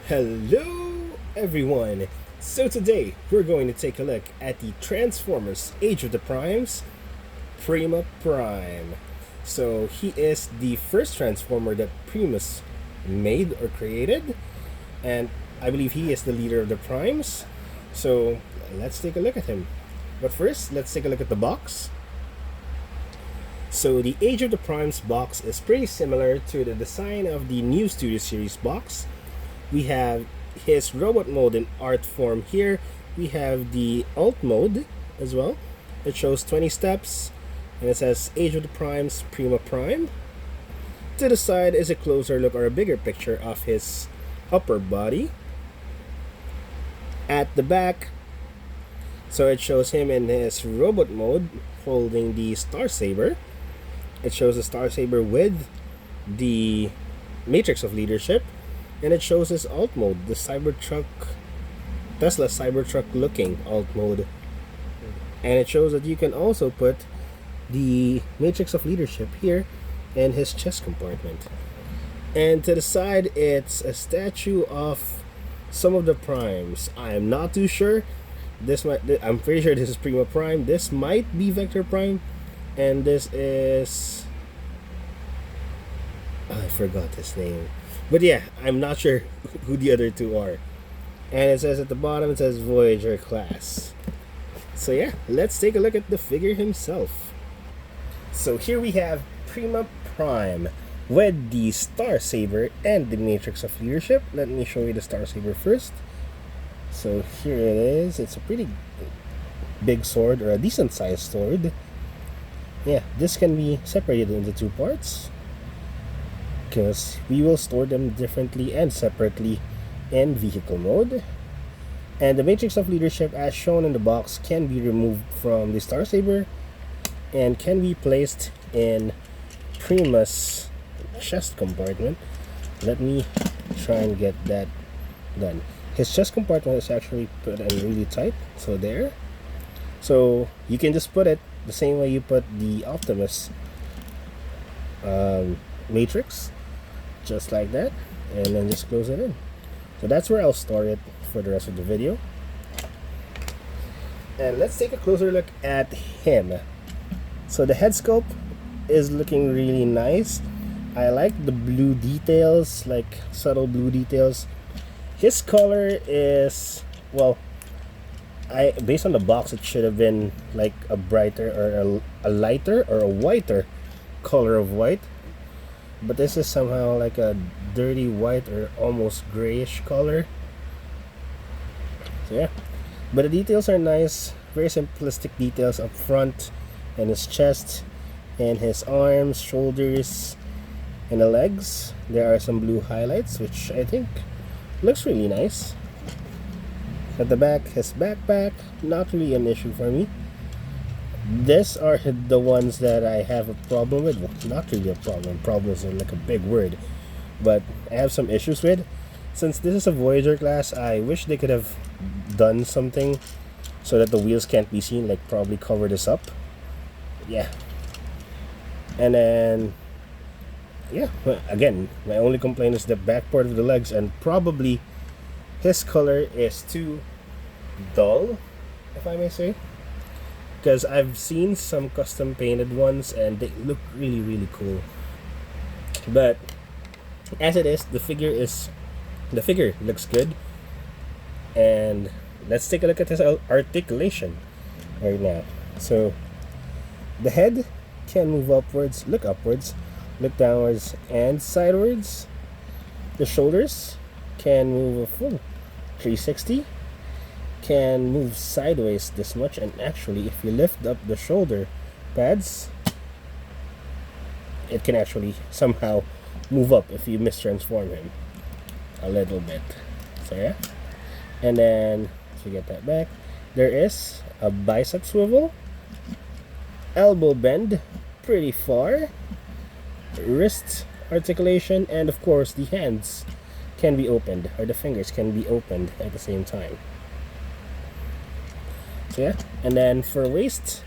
Hello, everyone! So, today we're going to take a look at the Transformers Age of the Primes Prima Prime. So, he is the first Transformer that Primus made or created, and I believe he is the leader of the Primes. So, let's take a look at him. But first, let's take a look at the box. So, the Age of the Primes box is pretty similar to the design of the new Studio Series box. We have his robot mode in art form here. We have the alt mode as well. It shows 20 steps and it says Age of the Primes Prima Prime. To the side is a closer look or a bigger picture of his upper body. At the back, so it shows him in his robot mode holding the Star Saber. It shows the Star Saber with the Matrix of Leadership. And it shows his alt mode, the Cybertruck, Tesla Cybertruck looking alt mode. And it shows that you can also put the Matrix of Leadership here in his chest compartment. And to the side, it's a statue of some of the primes. I am not too sure. I'm pretty sure this is Prima Prime. This might be Vector Prime. And this is... I forgot his name. But yeah, I'm not sure who the other two are. And it says at the bottom, it says Voyager class. So yeah, let's take a look at the figure himself. So here we have Prima Prime with the Star Saber and the Matrix of Leadership. Let me show you the Star Saber first. So here it is. It's a pretty big sword, or a decent sized sword. Yeah, this can be separated into two parts, because we will store them differently and separately in vehicle mode. And the Matrix of Leadership, as shown in the box, can be removed from the Star Saber and can be placed in Prima's chest compartment. Let me try and get that done. His chest compartment is actually put in really tight, so there. So you can just put it the same way you put the Optimus Matrix, just like that, and then just close it in. So that's where I'll store it for the rest of the video. And let's take a closer look at him. So the head sculpt is looking really nice. I like the blue details, like subtle blue details. His color is, well, based on the box, it should have been like a brighter or a lighter or a whiter color of white. But this is somehow like a dirty white or almost grayish color. So yeah, but the details are nice. Very simplistic details up front and his chest and his arms, shoulders, and the legs. There are some blue highlights, which I think looks really nice. At the back, his backpack, not really an issue for me. These are the ones that I have a problem with. Well, not really a problem. Problems are like a big word. But I have some issues with. Since this is a Voyager class, I wish they could have done something so that the wheels can't be seen. Like probably cover this up. Yeah. And then... yeah, again, my only complaint is the back part of the legs. And probably his color is too dull, if I may say. Because I've seen some custom painted ones and they look really, really cool. But as it is, the figure looks good. And let's take a look at his articulation right now. So the head can move upwards, look downwards, and sidewards. The shoulders can move a full 360. Can move sideways this much, and actually if you lift up the shoulder pads, it can actually somehow move up if you mistransform him a little bit. So yeah, and then to get that back, there is a bicep swivel, elbow bend pretty far, wrist articulation, and of course the hands can be opened, or the fingers can be opened at the same time. So yeah, and then for waist,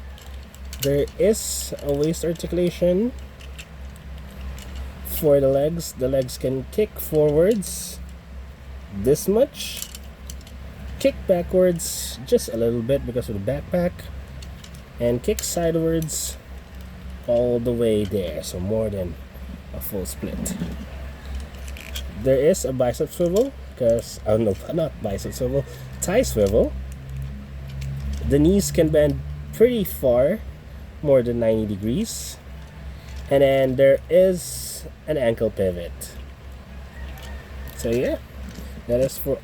there is a waist articulation. For the legs can kick forwards this much, kick backwards just a little bit because of the backpack, and kick sidewards all the way there, so more than a full split. There is a bicep swivel, because, oh no, not bicep swivel, thigh swivel. The knees can bend pretty far, more than 90 degrees. And then there is an ankle pivot. So yeah, that is for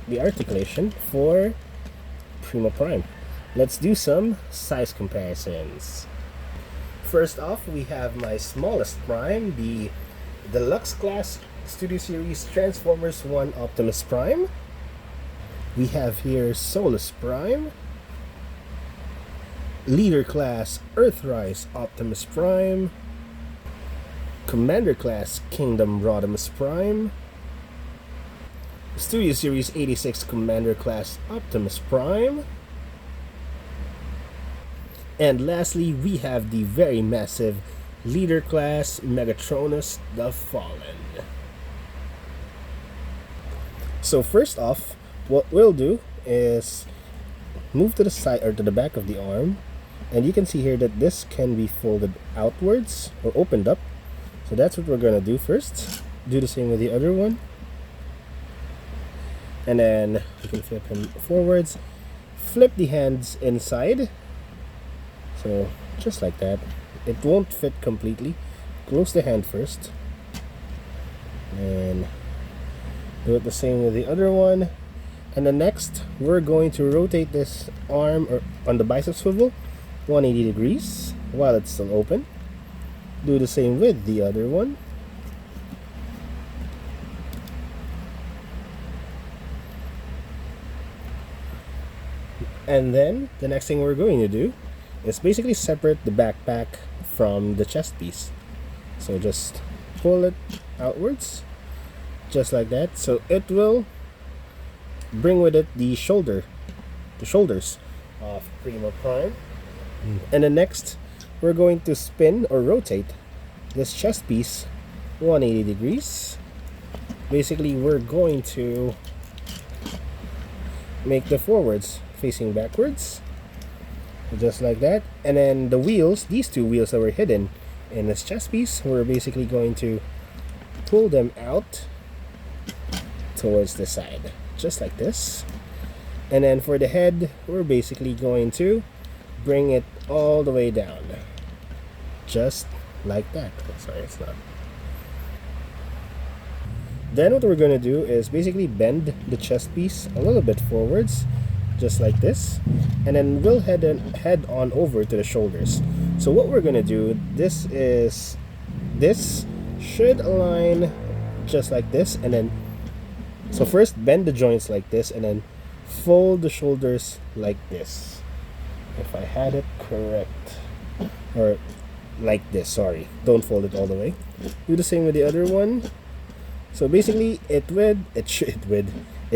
the articulation for Prima Prime. Let's do some size comparisons. First off, we have my smallest Prime, the Deluxe Class Studio Series Transformers 1 Optimus Prime. We have here Solus Prime, Leader Class Earthrise Optimus Prime, Commander Class Kingdom Rodimus Prime, Studio Series 86 Commander Class Optimus Prime, and lastly, we have the very massive Leader Class Megatronus the Fallen. So first off, what we'll do is move to the side or to the back of the arm, and you can see here that this can be folded outwards or opened up. So that's what we're gonna do first. Do the same with the other one, and then we can flip him forwards. Flip the hands inside, so just like that. It won't fit completely. Close the hand first, and do it the same with the other one. And then next, we're going to rotate this arm on the bicep swivel 180 degrees while it's still open. Do the same with the other one. And then the next thing we're going to do is basically separate the backpack from the chest piece. So just pull it outwards, just like that. So it will bring with it the shoulders of Prima Prime. And then next, we're going to spin or rotate this chest piece 180 degrees. Basically, we're going to make the forwards facing backwards, just like that. And then the wheels, these two wheels that were hidden in this chest piece, we're basically going to pull them out towards the side, just like this. And then for the head, we're basically going to bring it all the way down, just like that. Sorry, it's not. Then what we're going to do is basically bend the chest piece a little bit forwards, just like this, and then we'll head on over to the shoulders. So what we're going to do, this should align just like this, and then so first bend the joints like this, and then fold the shoulders like this, if I had it correct, or like this. Sorry, don't fold it all the way. Do the same with the other one. So basically it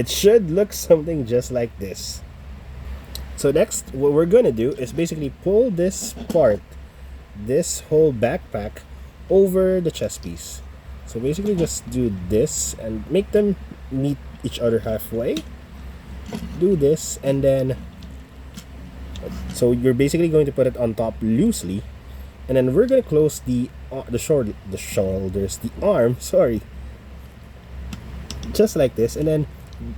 should look something just like this. So next, what we're gonna do is basically pull this part, this whole backpack, over the chest piece. So basically just do this and make them meet each other halfway. Do this, and then so you're basically going to put it on top loosely, and then we're gonna close the shoulders, the arm, sorry, just like this. And then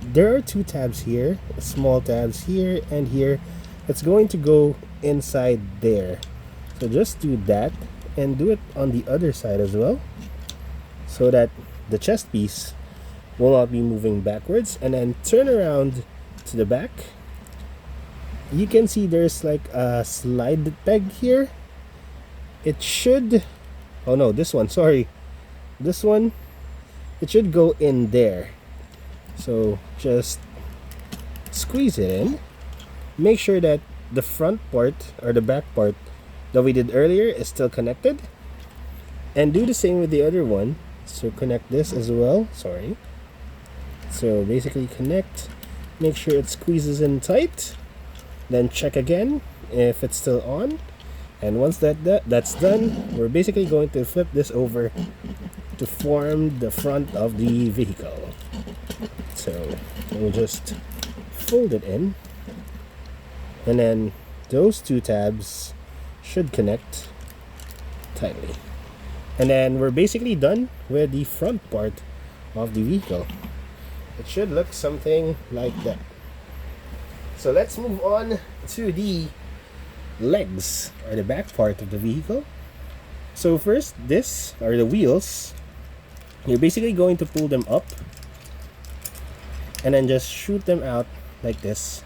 there are two tabs here, small tabs here and here. It's going to go inside there. So just do that, and do it on the other side as well, so that the chest piece will not be moving backwards. And then turn around to the back. You can see there's like a slide peg here. It should, oh no, this one, sorry, this one, it should go in there. So just squeeze it in. Make sure that the front part or the back part that we did earlier is still connected, and do the same with the other one. So connect this as well, sorry. So basically connect, make sure it squeezes in tight, then check again if it's still on. And once that's done, we're basically going to flip this over to form the front of the vehicle. So So we'll just fold it in, and then those two tabs should connect tightly. And then we're basically done with the front part of the vehicle. It should look something like that. So let's move on to the legs, or the back part of the vehicle. So first, this are the wheels. You're basically going to pull them up and then just shoot them out like this.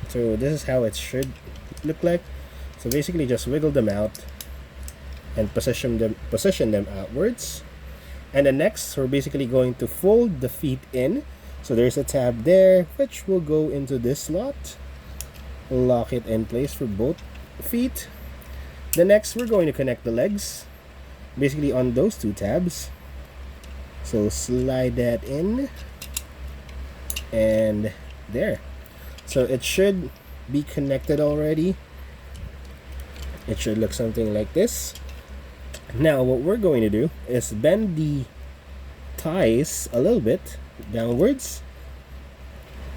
So this is how it should look like. So basically just wiggle them out and position them outwards. And then next, we're basically going to fold the feet in. So there's a tab there which will go into this slot. Lock it in place for both feet. The next, we're going to connect the legs basically on those two tabs. So slide that in, and there. So it should be connected already. It should look something like this. Now what we're going to do is bend the ties a little bit downwards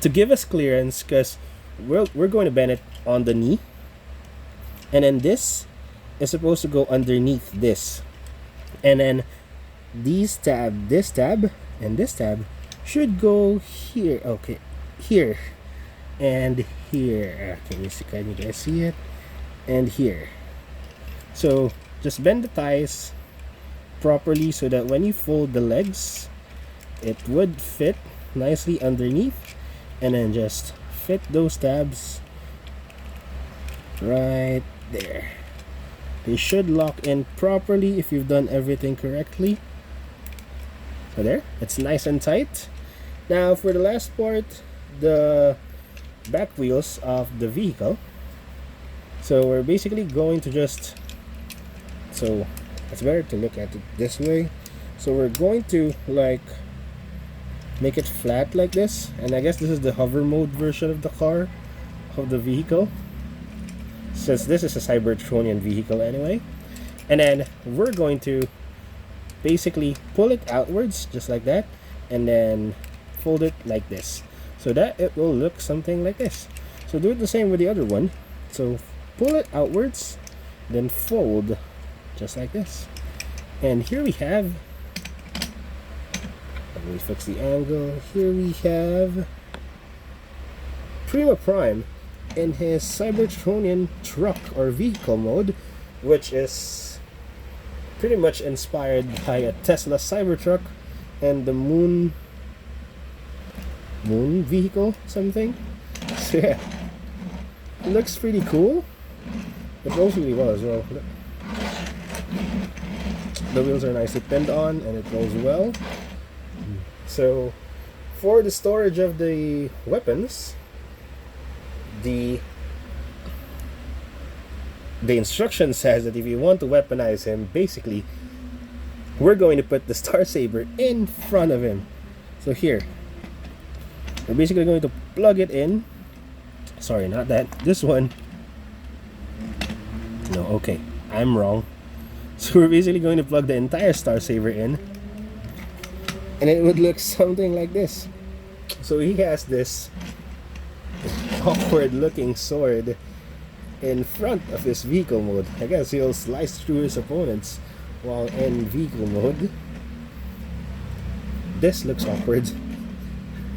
to give us clearance, because we're going to bend it on the knee, and then this is supposed to go underneath this, and then this tab and this tab should go here. Okay, here and here. Can you guys see it? And here. So just bend the ties properly so that when you fold the legs, it would fit nicely underneath, and then just fit those tabs right there. They should lock in properly if you've done everything correctly. So there, it's nice and tight. Now for the last part, the back wheels of the vehicle. So we're basically going to just, so it's better to look at it this way. So we're going to like make it flat like this, and I guess this is the hover mode version of the car, of the vehicle, since this is a Cybertronian vehicle anyway. And then we're going to basically pull it outwards just like that, and then fold it like this so that it will look something like this. So do it the same with the other one. So pull it outwards, then fold just like this. And here we have, let me fix the angle. Here we have Prima in his Cybertronian truck or vehicle mode, which is pretty much inspired by a Tesla Cybertruck and the moon vehicle something. So yeah, it looks pretty cool. It rolls really well as well. The wheels are nicely pinned on and it rolls well. So for the storage of the weapons, the instruction says that if you want to weaponize him, basically we're going to put the Star Saber in front of him. So here, we're basically going to plug it in. Sorry, not that. This one. No, okay, I'm wrong. So we're basically going to plug the entire Star Saber in, and it would look something like this. So he has this awkward looking sword in front of his vehicle mode. I guess he'll slice through his opponents while in vehicle mode. This looks awkward.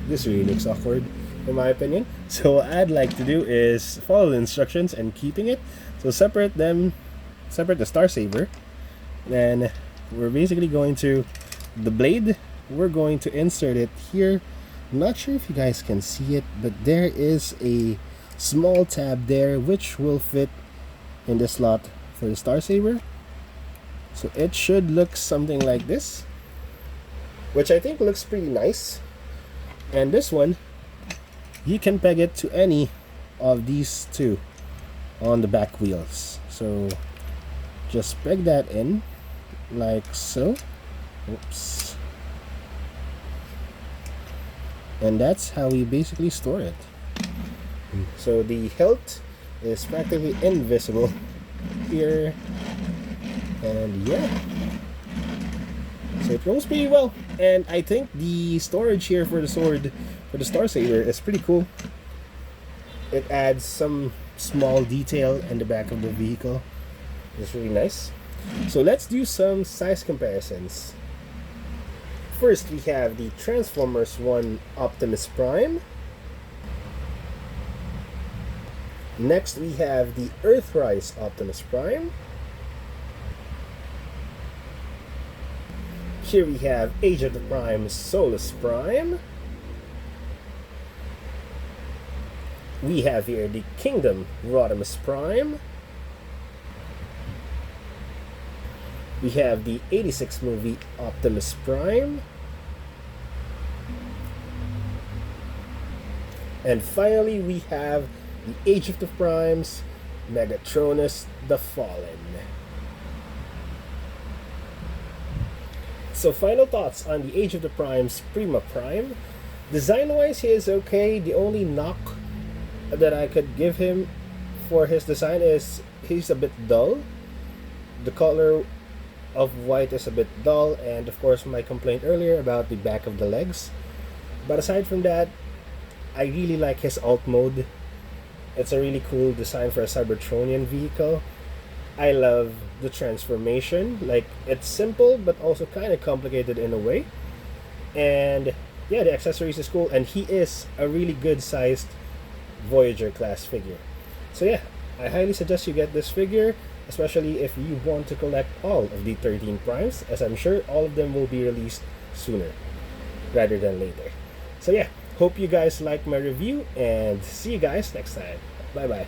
This really looks awkward in my opinion. So what I'd like to do is follow the instructions and keeping it. So separate the Star Saber. Then we're basically going to, the blade, we're going to insert it here. I'm not sure if you guys can see it, but there is a small tab there which will fit in the slot for the Star Saber. So it should look something like this, which I think looks pretty nice. And this one, you can peg it to any of these two on the back wheels. So just peg that in like so. Oops. And that's how we basically store it. So the hilt is practically invisible here, and yeah, So it rolls pretty well. And I think the storage here for the sword, for the Star Saber, is pretty cool. It adds some small detail in the back of the vehicle. It's really nice. So let's do some size comparisons. First, we have the Transformers 1 Optimus Prime. Next, we have the Earthrise Optimus Prime. Here we have Age of the Prime Solus Prime. We have here the Kingdom Rodimus Prime. We have the 86 movie Optimus Prime. And finally, we have the Age of the Primes, Megatronus the Fallen. So final thoughts on the Age of the Primes Prima Prime. Design-wise, he is okay. The only knock that I could give him for his design is he's a bit dull. The color of white is a bit dull, and of course my complaint earlier about the back of the legs. But aside from that, I really like his alt mode. It's a really cool design for a Cybertronian vehicle. I love the transformation. Like, it's simple but also kind of complicated in a way. And yeah, the accessories is cool, and he is a really good sized Voyager class figure. So yeah, I highly suggest you get this figure, especially if you want to collect all of the 13 primes, as I'm sure all of them will be released sooner rather than later. So yeah, hope you guys like my review, and see you guys next time. Bye bye.